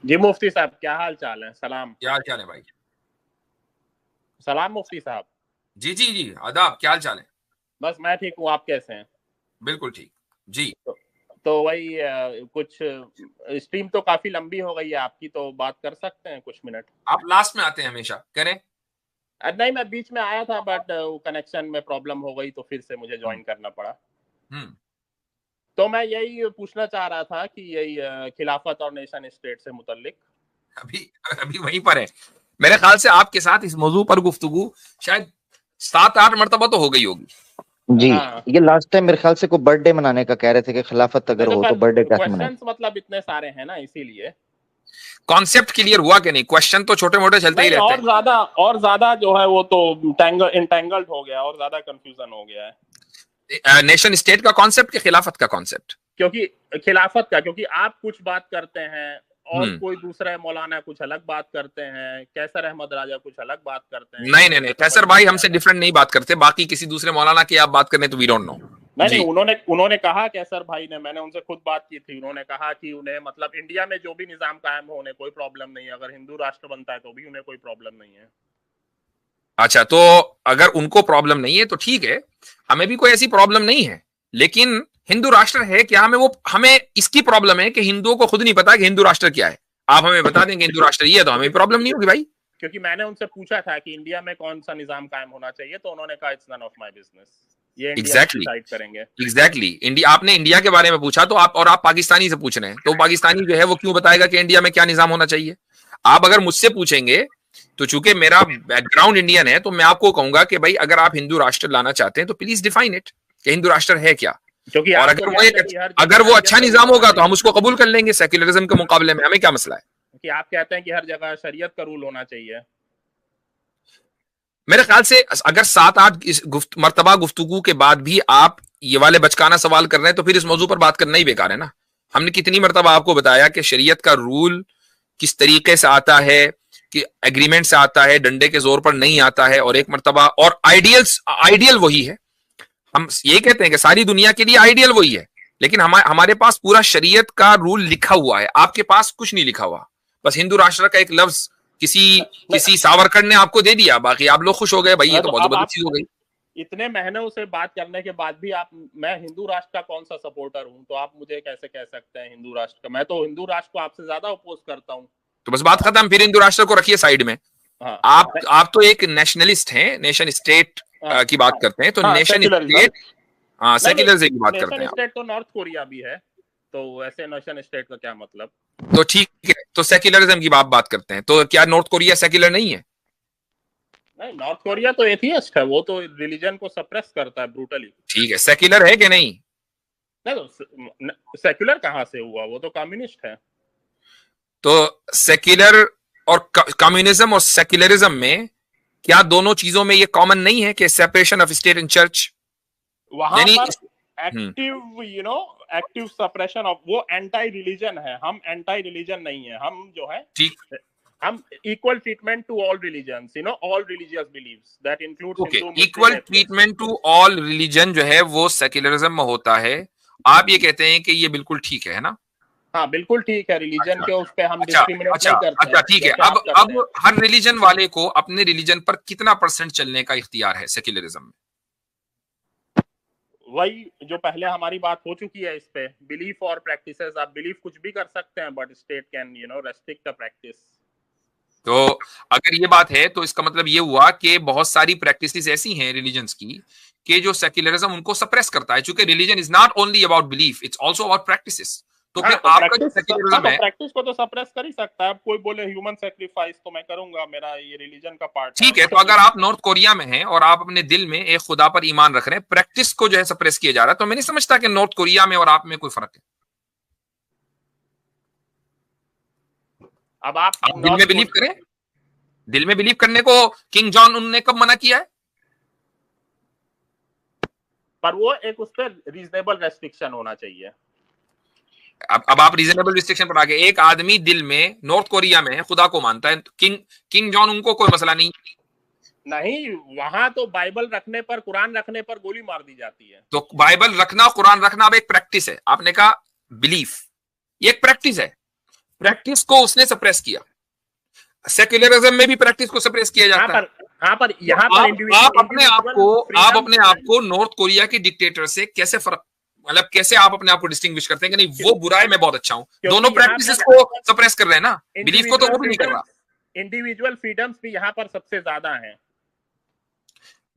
जी मुफ्ती साहब, क्या हाल चाल है? सलाम। क्या हाल चाल है भाई? सलाम मुफ्ती साहब। जी जी जी, आदाब, क्या हाल चाल है? बस मैं ठीक हूँ, आप कैसे हैं? बिल्कुल ठीक। जी। तो वही कुछ स्ट्रीम तो काफी लंबी हो गई है आपकी, तो बात कर सकते हैं कुछ मिनट? आप लास्ट में आते हैं हमेशा, करें। नहीं, मैं बीच में आया था बट वो कनेक्शन में प्रॉब्लम हो गई तो फिर से मुझे हम्म। ज्वाइन करना पड़ा। हम्म। तो मैं यही पूछना चाह रहा था कि यही खिलाफत और नेशन स्टेट से मुतल्लिक। अभी अभी वहीं पर है। मेरे ख्याल से आपके साथ इस मौजू पर गुफ्तगू शायद 7-8 मरतबा तो हो गई होगी। जी। हाँ। ये लास्ट टाइम मेरे ख्याल से कोई बर्थडे मनाने का कह रहे थे कि खिलाफत नहीं अगर तो हो तो पर बर्थडे कैसे मनाए। क्वेश्चंस मतलब इतने सारे हैं ना, इसीलिए। कॉन्सेप्ट क्लियर हुआ कि नहीं? क्वेश्चन तो छोटे मोटे चलते ही नहीं, रहते और ज्यादा जो है वो तो इंटेंगल्ड हो गया, और ज्यादा कंफ्यूजन हो गया है। हैं। नेशन स्टेट का कॉन्सेप्ट कि खिलाफत का कॉन्सेप्ट? क्योंकि खिलाफत का, क्योंकि आप कुछ बात करते हैं और हम्म। कोई दूसरा मौलाना कुछ अलग बात करते हैं, कैसर अहमद राजा कुछ अलग बात करते हैं, नहीं तो नहीं मुझे नहीं, समझ कैसर में भाई नहीं हमसे आता। डिफरेंट नहीं बात करते। बाकी किसी दूसरे मौलाना की आप बात करने तो वी डोंट नो। नहीं नहीं, जी। उन्होंने कहा, कैसर भाई ने, मैंने उनसे खुद बात की थी, उन्होंने कहा कि उन्हें मतलब इंडिया में जो भी निजाम कायम हो उन्हें कोई प्रॉब्लम नहीं है, अगर हिंदू राष्ट्र बनता है तो भी उन्हें कोई प्रॉब्लम नहीं है। अच्छा, तो अगर उनको प्रॉब्लम नहीं है तो ठीक है, हमें भी कोई ऐसी प्रॉब्लम नहीं है। लेकिन हिंदू राष्ट्र है क्या? हमें इसकी प्रॉब्लम है कि हिंदुओं को खुद नहीं पता कि हिंदू राष्ट्र क्या है। आप हमें बता दें कि हिंदू राष्ट्र ये है, तो हमें प्रॉब्लम नहीं होगी भाई। क्योंकि मैंने उनसे पूछा था कि इंडिया में कौन सा निजाम कायम होना चाहिए, तो उन्होंने कहा it's none of my business, ये इंडियंस एग्जैक्टली। डिसाइड करेंगे। एग्जैक्टली, इंडिया, आपने इंडिया के बारे में पूछा तो आप पाकिस्तानी से पूछ रहे हैं, तो पाकिस्तानी जो है वो क्यों बताएगा कि इंडिया में क्या निजाम होना चाहिए? आप अगर मुझसे पूछेंगे, तो चूंकि मेरा बैकग्राउंड इंडियन है, तो मैं आपको कहूंगा कि भाई अगर आप हिंदू राष्ट्र लाना चाहते हैं तो प्लीज डिफाइन इट कि हिंदू राष्ट्र है क्या। क्योंकि और आप तो कहते हैं कि हर जगह अगर वो शरीयत अच्छा का रूल निजाम होना होगा तो हम चाहिए। उसको कबूल कर लेंगे। सेक्युलरिज्म के मुकाबले में हमें क्या मसला है? कि आप कहते हैं कि हर जगह शरीयत का रूल होना चाहिए। मेरे ख्याल से अगर 7-8 मरतबा गुफ्तगू के बाद भी आप ये वाले बचकाना सवाल कर रहे हैं, तो फिर इस मौजू पर बात करना ही बेकार है ना। हमने कितनी मरतबा आपको बताया कि शरीयत का रूल किस तरीके से आता है, कि एग्रीमेंट से आता है, डंडे के जोर पर नहीं आता है। और एक मरतबा, और आइडियल वही है। हम ये कहते हैं कि सारी दुनिया के लिए आइडियल वही है, लेकिन हमारे पास पूरा शरीयत का रूल लिखा हुआ है, आपके पास कुछ नहीं लिखा हुआ। बस हिंदू राष्ट्र का एक लफ्ज किसी नहीं, किसी सावरकर ने आपको दे दिया, बाकी आप लोग खुश हो गए। भाई ये तो तो बहुत अब जबरदस्त आप चीज हो गई। इतने महीनों से बात करने के बाद भी आप, मैं हिंदू राष्ट्र का कौन सा सपोर्टर हूं, तो आप मुझे कैसे कह सकते हैं हिंदू राष्ट्र का? मैं तो हिंदू राष्ट्र को आपसे ज्यादा अपोज करता हूं। तो बस बात खत्म, फिर हिंदू राष्ट्र को रखिए साइड में। हाँ। आप तो एक नेशनलिस्ट हैं, नेशन स्टेट हाँ। की बात करते हैं, तो हाँ, नेशन सेक्युलरिज्म। स्टेट, हाँ, नहीं सेक्युलरिज्म की नहीं, बात करते नेशन हैं आप। स्टेट तो नॉर्थ कोरिया भी है, तो ऐसे नेशन स्टेट का क्या मतलब? तो ठीक है, तो सेक्युलरिज्म की बात करते हैं, तो क्या नॉर्थ कोरिया सेक्युलर नहीं है? नहीं, नॉर्थ कोरिया तो एथियस्ट है, वो तो रिलीजन को सप्रेस करता है ब्रूटली। ठीक है, सेक्युलर है कि नहीं? नहीं तो सेक्युलर कहाँ से हुआ? वो तो कम्युनिस्ट है। तो सेक्युलर और कम्युनिज्म और सेक्युलरिज्म में क्या दोनों चीजों में ये कॉमन नहीं है कि separation of state and church? वहां यानी पर हम्म, एक्टिव एक्टिव सप्रेशन ऑफ, वो एंटी रिलीजन है, हम एंटी रिलीजन नहीं है, हम जो है, ठीक। हम equal treatment to all religions, all religious believes that includes okay, Hindu Muslim equal atheist. Treatment to all religion जो है वो सेक्युलरिज्म में होता है। आप ये कहते हैं कि ये बिल्कुल ठीक है ना? हाँ बिल्कुल ठीक है, रिलीजन अच्छा के उस पे हम अच्छा डिस्क्रिमिनेट अच्छा नहीं करते अच्छा, हैं ठीक है। जैसे अब आप करते अब हैं। हर रिलीजन वाले को अपने रिलीजन पर कितना परसेंट चलने का इख्तियार है सेक्युलरिज्म में? वही जो पहले हमारी बात हो चुकी है इस पे, बिलीफ और प्रैक्टिसेस। आप बिलीफ कुछ भी कर सकते हैं but state can restrict the practice. तो अगर ये बात है, तो इसका मतलब ये हुआ कि बहुत सारी प्रैक्टिसेस ऐसी हैं रिलीजन्स की कि जो सेक्युलरिज्म उनको सप्रेस करता है, चूंकि religion is not only about belief, it's also about practices. तो हाँ फिर तो आपका जो प्रैक्टिस, हाँ सेक्युलरिज्म तो है, प्रैक्टिस को तो सप्रेस कर ही सकता है। अब कोई बोले ह्यूमन सेक्रीफाइस, तो मैं करूंगा, मेरा ये रिलीजन का पार्ट है। ठीक है, तो अगर आप नॉर्थ कोरिया में हैं और आप अपने दिल में एक खुदा पर ईमान रख रहे हैं, प्रैक्टिस को जो है सप्रेस किया जा रहा है, तो मैं नहीं समझता कि नॉर्थ कोरिया में और आप में कोई फर्क है। अब आप आप दिल में बिलीव करें, दिल में बिलीव करने को किंग जॉन उन ने कब मना किया है? पर वो एक उस पर रीजनेबल रेस्ट्रिक्शन होना चाहिए। अब आप रीजनेबल रिस्ट्रिक्शन पर आ गए। एक आदमी दिल में नॉर्थ कोरिया में है, खुदा को मानता है, तो किंग जॉन उनको कोई मसला नहीं। नहीं, वहां तो बाइबल रखने पर, कुरान रखने पर गोली मार दी जाती है। तो बाइबल रखना, कुरान रखना अब एक प्रैक्टिस है। आपने कहा बिलीफ, ये एक प्रैक्टिस है। प्रैक्टिस को उसने सप्रेस किया। सेक्युलरिज्म में भी प्रैक्टिस को सप्रेस किया जाता है। आप अपने आप को नॉर्थ कोरिया की डिक्टेटर से कैसे फर्क, मतलब कैसे आप अपने आप को डिस्टिंग्विश करते हैं कि नहीं वो बुरा है, मैं बहुत अच्छा हूं? दोनों प्रैक्टिसेस को सप्रेस कर रहे हैं ना, बिलीफ को तो वो भी नहीं कर रहा। इंडिविजुअल फ्रीडम्स भी यहाँ पर सबसे ज्यादा है।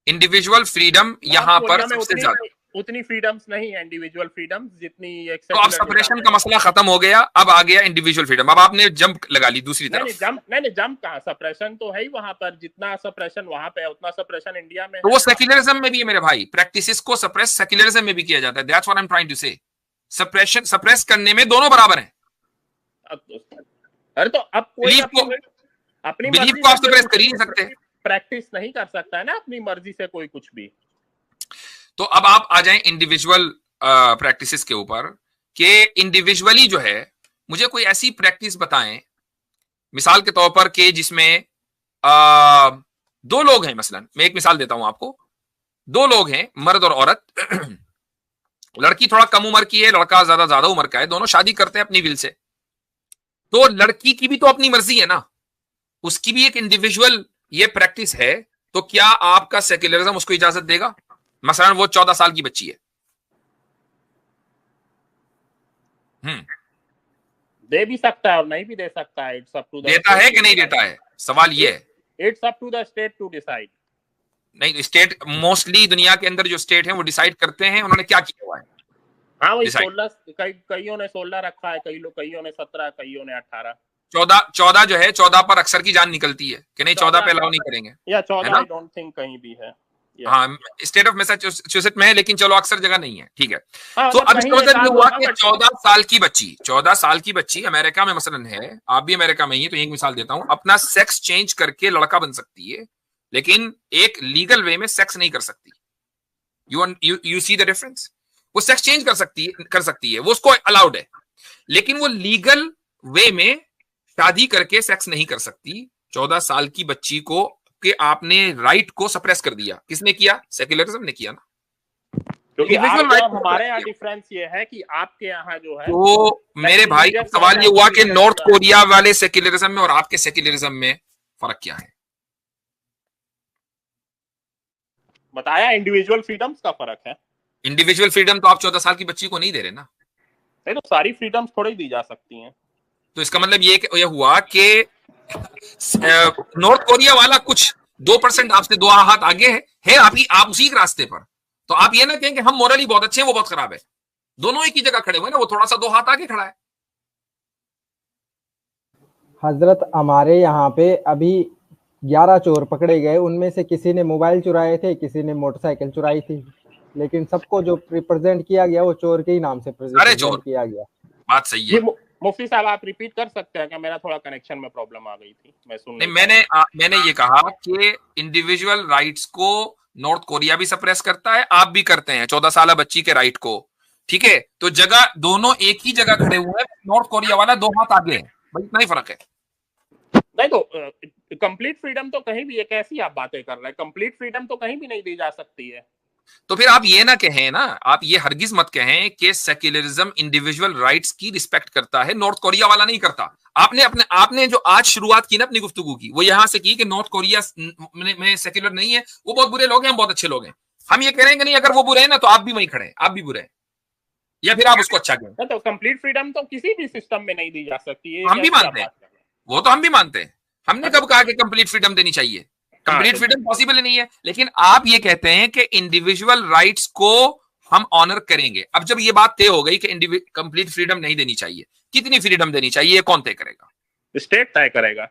इंडिविजुअल फ्रीडम यहाँ पर सबसे ज्यादा, उतनी फ्रीडम्स नहीं है इंडिविजुअल फ्रीडम्स जितनी। तो अब सेपरेशन का मसला खत्म हो गया, अब आ गया इंडिविजुअल फ्रीडम। अब आपने जंप लगा ली दूसरी तरफ। नहीं जंप कहाँ, सप्रेशन तो है ही वहां पर। जितना सप्रेशन वहां पे है उतना सप्रेशन इंडिया में तो वो सेक्युलरिज्म में भी है मेरे भाई। प्रैक्टिसेस को सप्रेस सेक्युलरिज्म में भी किया जाता है। That's what I am trying to say. Suppression suppress करने में दोनों बराबर हैं। अरे तो अब कोई अपनी बिलीफ को आप सप्रेस कर ही नहीं सकते, प्रैक्टिस नहीं कर सकता है ना अपनी मर्जी से कोई कुछ भी। तो अब आप आ जाएं इंडिविजुअल प्रैक्टिसेस के ऊपर कि इंडिविजुअली जो है मुझे कोई ऐसी प्रैक्टिस बताएं, मिसाल के तौर पर कि जिसमें दो लोग हैं। मसलन मैं एक मिसाल देता हूं आपको। दो लोग हैं, मर्द और औरत। लड़की थोड़ा कम उम्र की है, लड़का ज्यादा उम्र का है। दोनों शादी करते हैं अपनी विल से। तो लड़की की भी तो अपनी मर्जी है ना, उसकी भी एक इंडिविजुअल ये प्रैक्टिस है। तो क्या आपका सेक्युलरिज्म उसको इजाजत देगा? मसलन वो 14 साल की बच्ची है। दे भी सकता है और नहीं भी दे सकता है। इट्स अप टू द देता है कि नहीं देता है, सवाल ये है। It's up to the state to decide. नहीं, स्टेट मोस्टली दुनिया के अंदर जो स्टेट है वो डिसाइड करते हैं। उन्होंने क्या किया हुआ है? हाँ वही 16, कईयों ने 16 रखा है, कईयों ने 17, कईयों ने 18। 14 जो है, 14 पर अक्सर की जान निकलती है कि नहीं 14 पे अलाउ नहीं करेंगे। या 14 आई डोंट थिंक कहीं भी है। हाँ, स्टेट ऑफ मैसाचुसेट्स में है, लेकिन चलो अक्सर जगह नहीं है, ठीक है। तो अब इसका मतलब ये हुआ कि 14 साल की बच्ची अमेरिका में मसलन है, आप भी अमेरिका में ही है, तो एक मिसाल देता हूं, अपना सेक्स चेंज करके लड़का बन सकती है, लेकिन एक लीगल वे में सेक्स नहीं कर सकती। You see the difference? वो सेक्स चेंज कर सकती है, वो उसको अलाउड है, लेकिन वो लीगल वे में शादी करके सेक्स नहीं कर सकती। 14 साल की बच्ची को कि आपने राइट को सप्रेस कर दिया। किसने किया? सेक्युलरिज्म ने किया ना। क्योंकि हमारे यहाँ डिफरेंस ये है कि आपके यहाँ जो है, तो मेरे भाई सवाल ये हुआ कि नॉर्थ कोरिया वाले सेक्युलरिज्म में और आपके सेक्युलरिज्म में फर्क क्या है? बताया, इंडिविजुअल फ्रीडम्स का फर्क है। इंडिविजुअल फ्रीडम तो आप 14 साल की बच्ची को नहीं दे रहे ना। नहीं तो सारी फ्रीडम्स थोड़ी दी जा सकती हैं। तो इसका मतलब ये हुआ कि नॉर्थ कोरिया वाला कुछ 2% आपसे 2 हाथ आगे है आप उसी के रास्ते पर। तो आप ये ना कहें कि हम मोरली बहुत अच्छे हैं, वो बहुत खराब है। दोनों एक ही जगह खड़े हुए ना, वो थोड़ा सा 2 हाथ आगे खड़ा है। हजरत हमारे यहाँ पे अभी 11 चोर पकड़े गए, उनमें से किसी ने मोबाइल चुराए थे, किसी ने मोटरसाइकिल चुराई थी, लेकिन सबको जो रिप्रेजेंट किया गया वो चोर के ही नाम से प्रेजेंट किया गया। बात सही है। मुफ्ती साहब आप रिपीट कर सकते हैं क्या? मेरा थोड़ा कनेक्शन में प्रॉब्लम आ गई थी, मैं सुन नहीं। मैंने ये कहा कि इंडिविजुअल राइट्स को नॉर्थ कोरिया भी सप्रेस करता है, आप भी करते हैं 14 साल बच्ची के राइट को, ठीक है। तो जगह दोनों एक ही जगह खड़े हुए हैं, नॉर्थ कोरिया वाला 2 हाथ आगे है, भाई इतना ही फर्क है। नहीं तो कंप्लीट फ्रीडम तो कहीं भी, एक ऐसी आप बातें कर रहे हैं, कंप्लीट फ्रीडम तो कहीं भी नहीं दी जा सकती है। तो फिर आप ये ना कहें ना, आप ये हरगिज मत कहें कि सेक्युलरिज्म इंडिविजुअल राइट्स की रिस्पेक्ट करता है, नॉर्थ कोरिया वाला नहीं करता। आपने जो आज शुरुआत की ना अपनी गुफ्तगू की, वो यहां से की कि नॉर्थ कोरिया में सेक्युलर नहीं है, वो बहुत बुरे लोग हैं, हम बहुत अच्छे लोग हैं। हम ये कह रहे हैं कि नहीं, अगर वो बुरे हैं ना तो आप भी वहीं खड़े हैं, आप भी बुरे हैं, या फिर आप उसको अच्छा कहें। तो कंप्लीट फ्रीडम तो किसी भी सिस्टम में नहीं दी जा सकती है, हम भी मानते हैं, वो तो हम भी मानते हैं। हमने कब कहा कि कंप्लीट फ्रीडम देनी चाहिए? कंप्लीट फ्रीडम पॉसिबल नहीं है, लेकिन आप ये कहते हैं कि इंडिविजुअल राइट्स को हम ऑनर करेंगे। अब जब ये बात तय हो गई कि कंप्लीट फ्रीडम नहीं देनी चाहिए, कितनी फ्रीडम देनी चाहिए, कौन तय करेगा? स्टेट तय करेगा।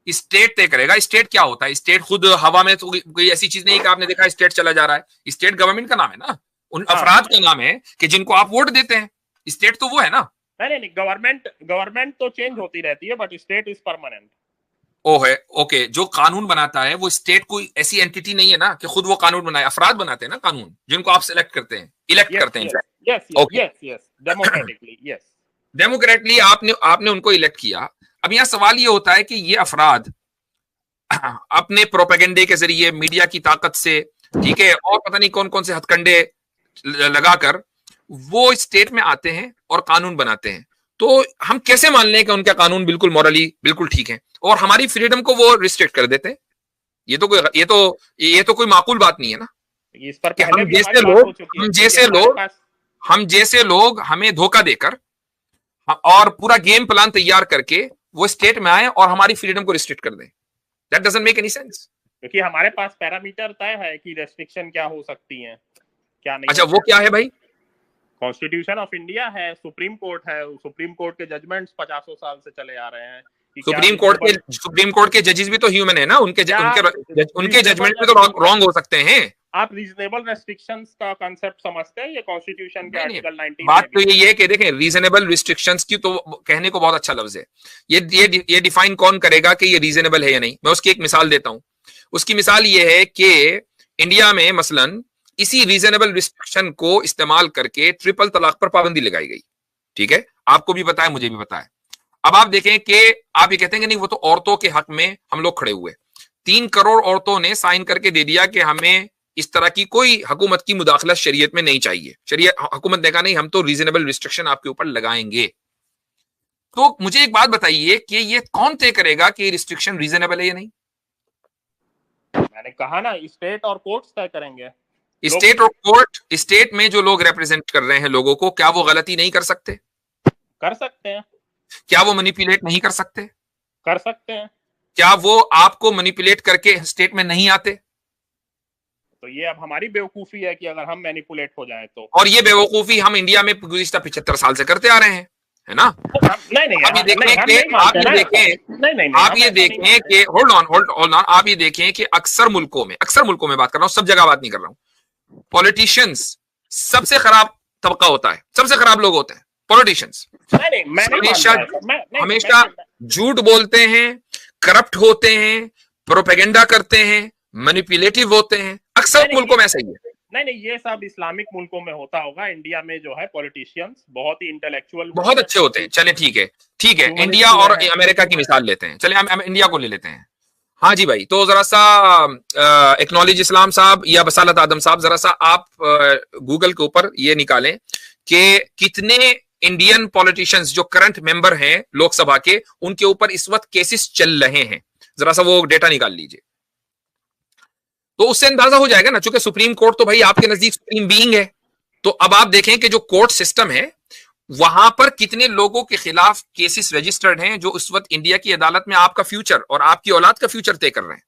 स्टेट तय करेगा। स्टेट क्या होता है? स्टेट खुद हवा में तो कोई ऐसी चीज नहीं कि आपने देखा स्टेट चला जा रहा है। स्टेट गवर्नमेंट का नाम है ना, उन अफराद का नाम है कि जिनको आप वोट देते हैं। स्टेट तो वो है ना। नहीं, गवर्नमेंट तो चेंज होती रहती है, but state is permanent. Okay, जो कानून बनाता है वो स्टेट कोई ऐसी एंटिटी नहीं है ना कि खुद वो कानून बनाए, अफराद बनाते हैं ना कानून, जिनको आप सिलेक्ट करते हैं, इलेक्ट करते हैं। डेमोक्रेटली आपने उनको इलेक्ट किया। अब यहाँ सवाल ये होता है कि ये अफराद अपने प्रोपेगेंडे के जरिए, मीडिया की ताकत से, ठीक है, और पता नहीं कौन कौन से हथकंडे लगाकर वो स्टेट में आते हैं और कानून बनाते हैं। तो हम कैसे मान लें कि उनका कानून बिल्कुल मॉरली बिल्कुल ठीक है और हमारी फ्रीडम को वो रिस्ट्रिक्ट कर देते हैं? ये तो कोई माकूल बात नहीं है ना। इस पर कि पहले भी हमारी बात हो चुकी है हम जैसे लोग हमें धोखा देकर और पूरा गेम प्लान तैयार करके वो स्टेट में आए और हमारी फ्रीडम को रिस्ट्रिक्ट कर दें। That doesn't make any sense. क्योंकि हमारे पास पैरामीटर तय है कि रेस्ट्रिक्शन क्या हो सकती है, क्या नहीं। अच्छा, वो क्या है भाई? कॉन्स्टिट्यूशन ऑफ इंडिया है, सुप्रीम कोर्ट है, सुप्रीम कोर्ट के जजमेंट्स 50 साल से चले आ रहे हैं। सुप्रीम कोर्ट के जजेस भी तो ह्यूमन है ना, उनके जजमेंट में तो रॉन्ग हो सकते हैं। आप रीजनेबल रेस्ट्रिक्शंस का कांसेप्ट समझते हैं? ये कॉन्स्टिट्यूशन के आर्टिकल 19 बात तो ये है कि देखें, रीजनेबल रिस्ट्रिक्शंस की तो कहने को बहुत अच्छा लफ्ज है। ये डिफाइन कौन करेगा कि ये रीजनेबल है या नहीं? मैं उसकी एक मिसाल देता हूं। उसकी मिसाल ये है कि इंडिया में मसलन इसी रीजनेबल रिस्ट्रिक्शन को इस्तेमाल करके ट्रिपल तलाक पर पाबंदी लगाई गई। ठीक है, आपको भी पता है, मुझे भी पता है। अब आप देखें कि आप ये कहते हैं कि नहीं, वो तो औरतों के हक में हम लोग खड़े हुए। 3 करोड़ औरतों ने साइन करके दे दिया कि हमें इस तरह की कोई हुकूमत की मुदाखलत शरीयत में नहीं चाहिए। शरीयत हुकूमत ने कहा नहीं, हम तो रीजनेबल रिस्ट्रिक्शन आपके ऊपर लगाएंगे। तो मुझे एक बात बताइए कि ये कौन तय करेगा कि रिस्ट्रिक्शन रीजनेबल है या नहीं? मैंने कहा ना, स्टेट और कोर्ट्स तय करेंगे। स्टेट और कोर्ट, स्टेट में जो लोग रिप्रेजेंट कर रहे हैं लोगों को, क्या वो गलती नहीं कर सकते? कर सकते हैं। क्या वो मैनिपुलेट नहीं कर सकते? कर सकते हैं। क्या वो आपको मैनिपुलेट करके स्टेट में नहीं आते? तो ये अब हमारी बेवकूफी है कि अगर हम मैनिपुलेट हो जाए तो। और ये बेवकूफी हम इंडिया में गुज़िश्ता 75 साल से करते आ रहे हैं, है ना? नहीं, आप ये देखें कि होल्ड ऑन, आप ये देखें कि अक्सर मुल्कों में बात कर रहा हूं, सब जगह बात नहीं कर रहा हूं। पॉलिटिशियंस सबसे खराब तबका होता है, सबसे खराब लोग होते हैं पॉलिटिशियंस। हमेशा झूठ बोलते हैं, करप्ट होते हैं, प्रोपेगेंडा करते हैं, मैनिपुलेटिव होते हैं। अक्सर मुल्कों में ऐसा ही है। नहीं, ये सब इस्लामिक मुल्कों में होता होगा। इंडिया में जो है पॉलिटिशियंस बहुत ही इंटेलेक्चुअल, बहुत अच्छे होते हैं। चले ठीक है, इंडिया और अमेरिका की मिसाल लेते हैं। चले हम इंडिया को ले लेते हैं। हाँ जी भाई, तो जरा सा एक्नॉलेज इस्लाम साहब या बसालत आदम साहब, जरा सा आप गूगल के ऊपर ये निकालें कि कितने इंडियन पॉलिटिशियंस जो करंट मेंबर हैं लोकसभा के, उनके ऊपर इस वक्त केसेस चल रहे हैं। जरा सा वो डेटा निकाल लीजिए, तो उससे अंदाजा हो जाएगा ना। चूंकि सुप्रीम कोर्ट तो भाई आपके नजदीक सुप्रीम बीइंग है, तो अब आप देखें कि जो कोर्ट सिस्टम है वहां पर कितने लोगों के खिलाफ केसेस रजिस्टर्ड हैं जो उस वक्त इंडिया की अदालत में आपका फ्यूचर और आपकी औलाद का फ्यूचर तय कर रहे हैं।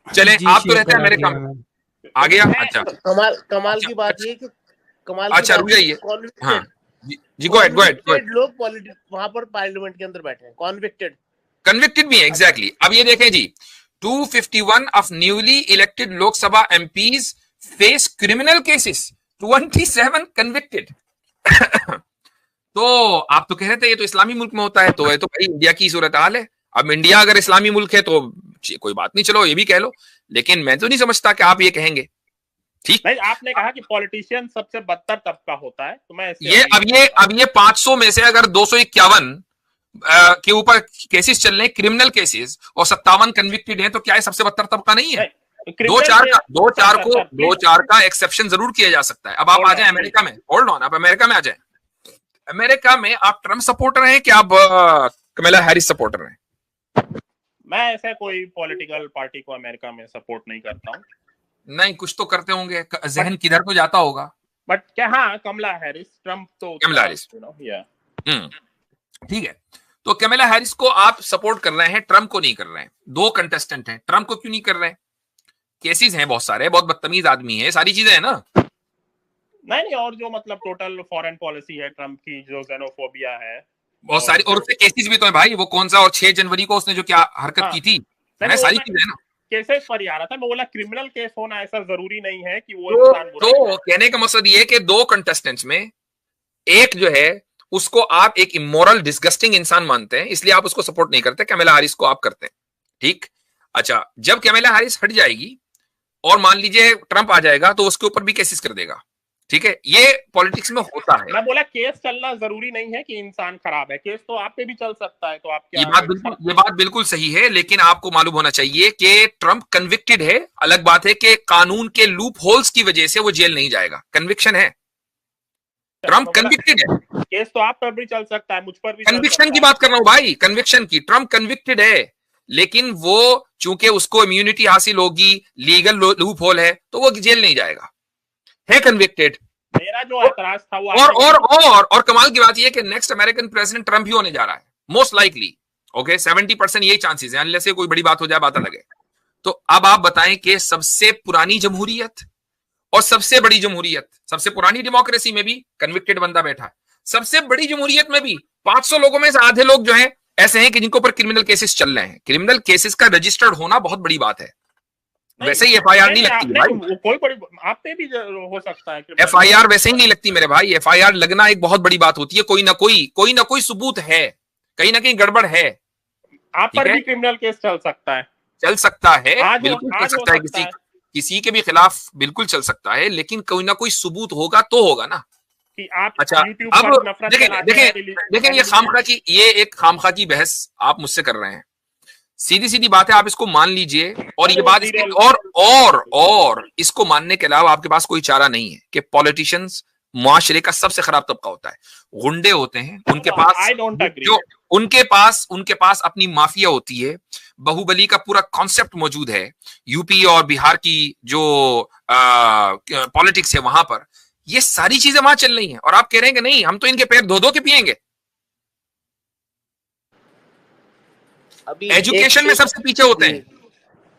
चले, आप तो रहते हैं अमेरिका में, आ गया। अच्छा, कमाल की बात ये कि अच्छा रुक जाइए, हाँ जी, गो अहेड। लोग वहां पर पार्लियामेंट के अंदर बैठे हैं, कन्विक्टेड भी है। एग्जैक्टली। अब ये देखें जी, 251 of newly elected Lok Sabha MPs face criminal cases, 27 convicted। तो आप तो कह रहे थे ये तो इस्लामी मुल्क में होता है, तो ये तो भाई इंडिया की सूरत हाल है। अब इंडिया अगर इस्लामी मुल्क है तो कोई बात नहीं, चलो ये भी कह लो, लेकिन मैं तो नहीं समझता कि आप ये कहेंगे। ठीक, नहीं, आपने कहा कि पॉलिटिशियन सबसे बदतर तबका होता है, तो मैं अब ये 500 में से अगर 251 के ऊपर केसेस चल रहे हैं, क्रिमिनल केसेस, और 57 कन्विक्टेड हैं, तो क्या ये सबसे बदतर तबका नहीं है? दो चार का एक्सेप्शन जरूर किया जा सकता है। अब आप आ जाए अमेरिका में, होल्ड ऑन, आप अमेरिका में आ जाए। अमेरिका में आप ट्रम्प सपोर्टर हैं कि आप कमला हैरिस सपोर्टर हैं? मैं ऐसे कोई पॉलिटिकल पार्टी को अमेरिका में सपोर्ट नहीं करता हूं। नहीं, कुछ तो करते होंगे, जहन किधर को जाता होगा। बट क्या, हाँ, कमला हैरिस, ट्रम्प तो कमला हैरिस, ठीक है। तो कमला हैरिस को आप सपोर्ट कर रहे हैं, ट्रम्प को नहीं कर रहे हैं। 2 कंटेस्टेंट हैं, ट्रम्प को क्यों नहीं कर रहे हैं? केसेस हैं बहुत सारे, बहुत बदतमीज आदमी है, सारी चीजें हैं ना। नहीं, और जो मतलब टोटल फॉरेन पॉलिसी है ट्रम्प की, जो xenophobia है, बहुत सारी, और उसके केसेस भी तो है भाई। वो कौन सा, और 6 जनवरी को उसने जो क्या हरकत की थी, सारी चीजें है ना। केसेस पर ही आ रहा था, मैं बोला क्रिमिनल केस होना ऐसा जरूरी नहीं है कि वो इंसान बुरा है। तो कहने का मकसद ये है कि 2 कंटेस्टेंट्स में एक जो है उसको आप एक इमोरल डिस्गस्टिंग इंसान मानते हैं, इसलिए आप उसको सपोर्ट नहीं करते। कमला हैरिस को आप करते हैं, ठीक। अच्छा, जब कमला हैरिस हट जाएगी और मान लीजिए ट्रम्प आ जाएगा, तो उसके ऊपर भी केसेस कर देगा, ठीक है। ये पॉलिटिक्स में होता है। मैं बोला केस चलना जरूरी नहीं है कि इंसान खराब है, केस तो आप पे भी चल सकता है। तो आप क्या, ये बात बिल्कुल सही है, लेकिन आपको मालूम होना चाहिए कि ट्रम्प कन्विक्टेड है। अलग बात है कि कानून के लूप होल्स की वजह से वो जेल नहीं जाएगा, कन्विक्शन है। ट्रम्प कन्विक्टेड है। केस तो आप पर भी चल सकता है, मुझ पर भी चल कन्विक्शन सकता की है। बात कर रहा हूं भाई, कन्विक्शन की। ट्रम्प कन्विक्टेड है, लेकिन वो चूंकि उसको इम्यूनिटी हासिल होगी, लीगल लूप होल है, तो वो जेल नहीं जाएगा, है कन्विक्टेड। मेरा जो एतराज था वो और कमाल की बात यह है कि नेक्स्ट अमेरिकन प्रेसिडेंट ट्रम्प ही होने जा रहा है, मोस्ट लाइकली। ओके, 70% यही चांसेस है, अनलेस से कोई बड़ी बात हो जाए, बात अलग है। तो अब आप बताएं कि सबसे पुरानी जमहूरियत और सबसे बड़ी जमहूरियत, सबसे पुरानी डेमोक्रेसी में भी कन्विक्टेड बंदा बैठा है, सबसे बड़ी जमहूरियत में भी 500 लोगों में से आधे लोग जो हैं ऐसे हैं कि जिनके ऊपर क्रिमिनल केसेस चल रहे हैं। क्रिमिनल केसेस का रजिस्टर्ड होना बहुत बड़ी बात है। वैसे ही एफआईआर नहीं लगती भाई, कोई बड़ी आप पे भी हो सकता है। एफआईआर वैसे ही नहीं लगती मेरे भाई। एफआईआर लगना एक बहुत बड़ी बात होती है, कोई ना कोई सबूत है, कहीं ना कहीं गड़बड़ है। आप पर भी क्रिमिनल केस चल सकता है, बिल्कुल चल सकता है, किसी के भी खिलाफ बिल्कुल चल सकता है, लेकिन कोई ना कोई सबूत होगा तो होगा ना कि आप अच्छा। अब देखें ये एक खामखा की बहस आप मुझसे कर रहे हैं। सीधी सीधी बात है, आप इसको मान लीजिए, और ये बात और इसको मानने के अलावा आपके पास कोई चारा नहीं है कि पॉलिटिशियंस मुआशरे का सबसे खराब तबका होता है, गुंडे होते हैं, उनके पास अपनी माफिया होती है, बाहुबली का पूरा कॉन्सेप्ट मौजूद है। यूपी और बिहार की जो पॉलिटिक्स है वहां पर ये सारी चीजें वहां चल रही हैं, और आप कह रहे हैं कि नहीं हम तो इनके पैर धो धो के पिएंगे। एजुकेशन में सबसे पीछे होते हैं,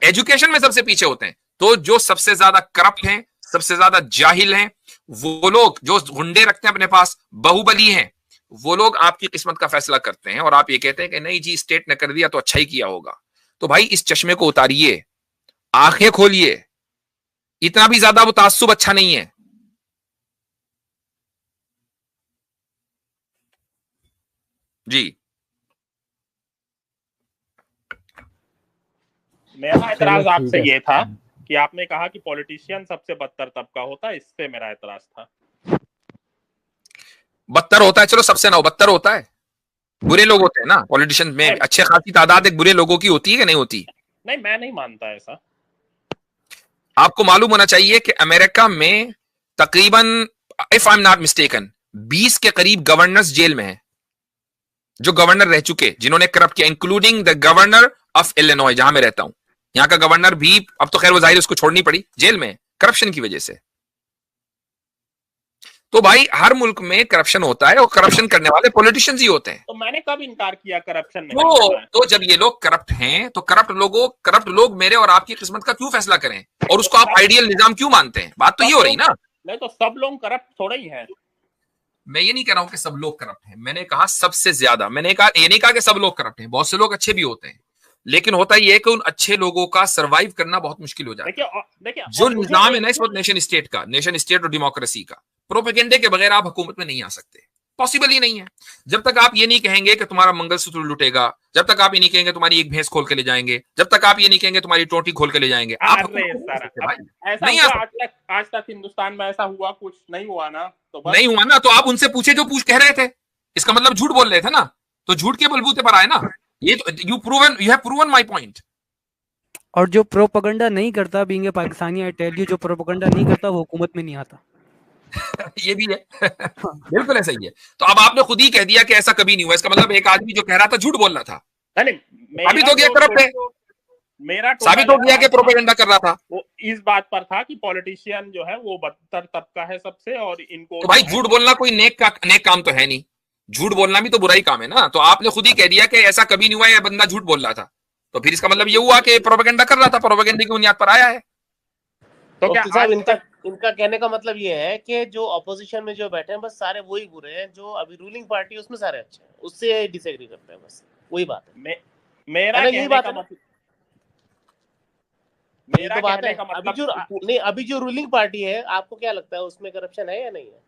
एजुकेशन में सबसे पीछे होते हैं। तो जो सबसे ज्यादा करप्ट हैं, सबसे ज्यादा जाहिल हैं, वो लोग जो गुंडे रखते हैं अपने पास, बाहुबली हैं, वो लोग आपकी किस्मत का फैसला करते हैं। और आप ये कहते हैं कि नहीं जी स्टेट ने कर दिया तो अच्छा ही किया होगा। तो भाई इस चश्मे को उतारिए, आंखें खोलिए, इतना भी ज्यादा वो ताज्जुब अच्छा नहीं है। जी मेरा एतराज आपसे ये था कि आपने कहा कि पॉलिटिशियन सबसे बदतर तबका होता है, इससे मेरा एतराज था। बदतर होता है, चलो सबसे ना बदतर होता है, बुरे लोग होते हैं ना पॉलिटिशियन में, अच्छे खासी तादाद एक बुरे लोगों की होती है कि नहीं होती? नहीं, मैं नहीं मानता ऐसा। आपको मालूम होना चाहिए कि अमेरिका में तकरीबन, if I am not mistaken, 20 के करीब गवर्नर्स जेल में हैं, जो गवर्नर रह चुके, जिन्होंने करप्ट किया, including the governor of Illinois, जहां मैं रहता हूं। यहां का गवर्नर भी, अब तो खैर वो जाहिर उसको छोड़नी पड़ी, जेल में करप्शन की वजह से। तो भाई हर मुल्क में करप्शन होता है, और करप्शन करने वाले पॉलिटिशियंस ही होते हैं। तो मैंने कब इनकार किया करप्शन नहीं? तो जब ये लोग करप्ट हैं, तो करप्ट लोग मेरे और आपकी किस्मत का क्यों फैसला करें, और उसको आप आइडियल निजाम क्यों मानते हैं? बात तो ये हो रही ना। नहीं तो सब लोग करप्ट थोड़े ही हैं। मैं ये नहीं कह रहा हूं कि सब लोग करप्ट हैं, मैंने कहा सबसे ज्यादा। मैंने कहा ये नहीं कहा कि सब लोग करप्ट हैं, बहुत से लोग अच्छे भी होते हैं, लेकिन होता यह है कि उन अच्छे लोगों का सरवाइव करना बहुत मुश्किल हो जाता है। देखिए जो निजाम है ना इस वक्त नेशन स्टेट और डेमोक्रेसी का, प्रोपेगेंडे के बगैर आप हुकूमत में नहीं आ सकते, पॉसिबल ही नहीं है। जब तक आप ये नहीं कहेंगे कि तुम्हारा मंगलसूत्र लुटेगा, जब तक आप ये नहीं कहेंगे तुम्हारी एक भैंस खोल के ले जाएंगे, जब तक आप ये नहीं कहेंगे तुम्हारी टोटी खोल के ले जाएंगे, आप नहीं आज तक हिंदुस्तान में ऐसा हुआ कुछ नहीं हुआ ना, तो नहीं हुआ ना, तो आप उनसे पूछे जो कह रहे थे, इसका मतलब झूठ बोल रहे थे ना, तो झूठ के बलबूते पर आए ना। ये you have proven my point. और जो प्रोपेगेंडा नहीं करता, being a Pakistani, I tell you, जो प्रोपेगेंडा नहीं करता वो हुकूमत में नहीं आता। ये भी है बिल्कुल ऐसा ही है। तो अब आपने खुद ही कह दिया कि ऐसा कभी नहीं हुआ, इसका मतलब एक आदमी जो कह रहा था झूठ बोल रहा था, साबित हो गया करप्ट है, मेरा साबित हो गया कि प्रोपेगेंडा कर रहा था। वो इस बात पर था कि पॉलिटिशियन जो है वो बदतर तबका है सबसे, और इनको तो भाई झूठ बोलना कोई नेक काम तो है नहीं, झूठ बोलना भी तो बुरा ही काम है ना। तो आपने खुद ही कह दिया कि ऐसा कभी नहीं हुआ, ये बंदा झूठ बोल रहा था, तो फिर इसका मतलब ये हुआ कि प्रोपेगेंडा कर रहा था, प्रोपेगेंडे की बुनियाद पर आया है। तो क्या साहब इनका कहने का मतलब ये है कि जो ऑपोजिशन में जो बैठे हैं बस सारे वही बुरे हैं, जो अभी रूलिंग पार्टी है उसमें सारे अच्छे हैं, उससे डिसएग्री करते हैं, बस वही बात है। मेरा यही बात है, मेरा तो बात है। का मतलब अभी जो रूलिंग पार्टी है, आपको क्या लगता है उसमें करप्शन है या नहीं है?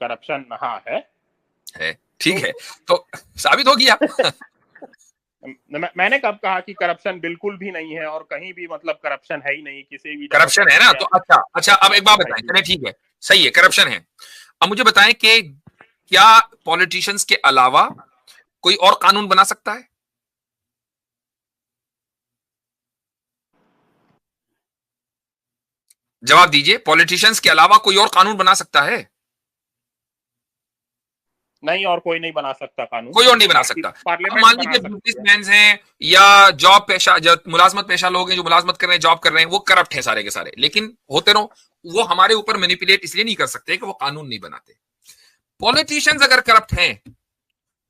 करप्शन हाँ है, ठीक है, तो साबित हो गया। मैंने कब कहा कि करप्शन बिल्कुल भी नहीं है, और कहीं भी मतलब करप्शन है ही नहीं, किसी भी करप्शन है ना। तो अच्छा अब एक बात बताएं, चलिए ठीक है, सही है, करप्शन है। अब मुझे बताएं कि क्या पॉलिटिशियंस के अलावा कोई और कानून बना सकता है? जवाब दीजिए, पॉलिटिशियंस के अलावा कोई और कानून बना सकता है? नहीं, और कोई नहीं बना सकता कानून, कोई और नहीं बना सकता। अब पार्लियामेंट मान बना लीजिए सकती है। बिजनेसमैन हैं या जॉब पेशा, जो मुलाजमत पेशा लोग हैं, जो मुलाजमत कर रहे हैं, जॉब कर रहे हैं, वो करप्ट है सारे के सारे, लेकिन होते रहो, वो हमारे ऊपर मैनिपुलेट इसलिए नहीं कर सकते कि वो कानून नहीं बनाते। पॉलिटिशियंस अगर करप्ट हैं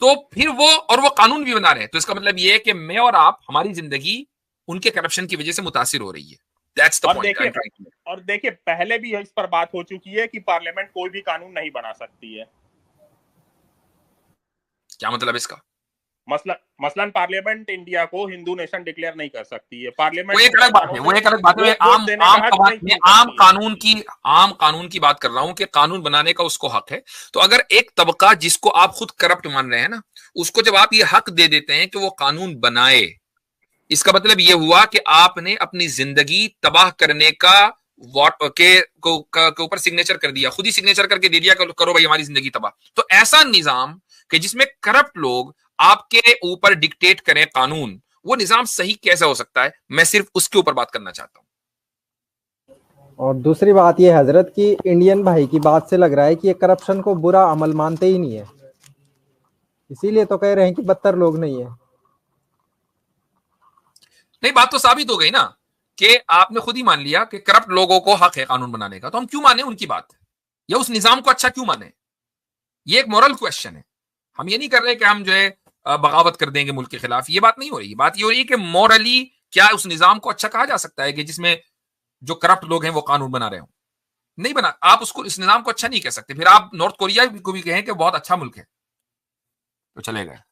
तो फिर वो कानून भी बना रहे हैं, तो इसका मतलब ये है कि मैं और आप, हमारी जिंदगी उनके करप्शन की वजह से मुतासिर हो रही है। That's the point. और देखिए पहले भी इस पर बात हो चुकी है कि पार्लियामेंट कोई भी कानून नहीं बना सकती है। क्या मतलब इसका? मसलन पार्लियामेंट इंडिया को हिंदू नेशन डिक्लेयर नहीं कर सकती है। पार्लियामेंट वो एक अलग बात है, वो एक अलग बात है। आम कानून की बात कर रहा हूं कि कानून बनाने का उसको हक है। तो अगर एक तबका जिसको आप खुद करप्ट मान रहे हैं ना, उसको जब आप ये हक दे देते हैं कि वो कानून बनाए, इसका मतलब ये हुआ कि आपने अपनी जिंदगी तबाह करने का के ऊपर सिग्नेचर कर दिया, खुद ही सिग्नेचर करके दे दिया, करो भाई हमारी जिंदगी तबाह। तो ऐसा निजाम कि जिसमें करप्ट लोग आपके ऊपर डिक्टेट करें कानून, वो निजाम सही कैसे हो सकता है? मैं सिर्फ उसके ऊपर बात करना चाहता हूं। और दूसरी बात ये हजरत की इंडियन भाई की बात से लग रहा है कि ये करप्शन को बुरा अमल मानते ही नहीं है, इसीलिए तो कह रहे हैं कि बदतर लोग नहीं है। नहीं, बात तो साबित हो गई ना कि आपने खुद ही मान लिया कि करप्ट लोगों को हक है कानून बनाने का, तो हम क्यों माने उनकी बात, या उस निजाम को अच्छा क्यों माने? ये एक मोरल क्वेश्चन है। हम ये नहीं कर रहे कि हम जो है बगावत कर देंगे मुल्क के खिलाफ, ये बात नहीं हो रही। बात ये हो रही है कि मोरली क्या उस निजाम को अच्छा कहा जा सकता है कि जिसमें जो करप्ट लोग हैं वो कानून बना रहे हो? नहीं बना। आप उसको, इस निजाम को अच्छा नहीं कह सकते। फिर आप नॉर्थ कोरिया को भी कहें कि बहुत अच्छा मुल्क है, तो चलेगा।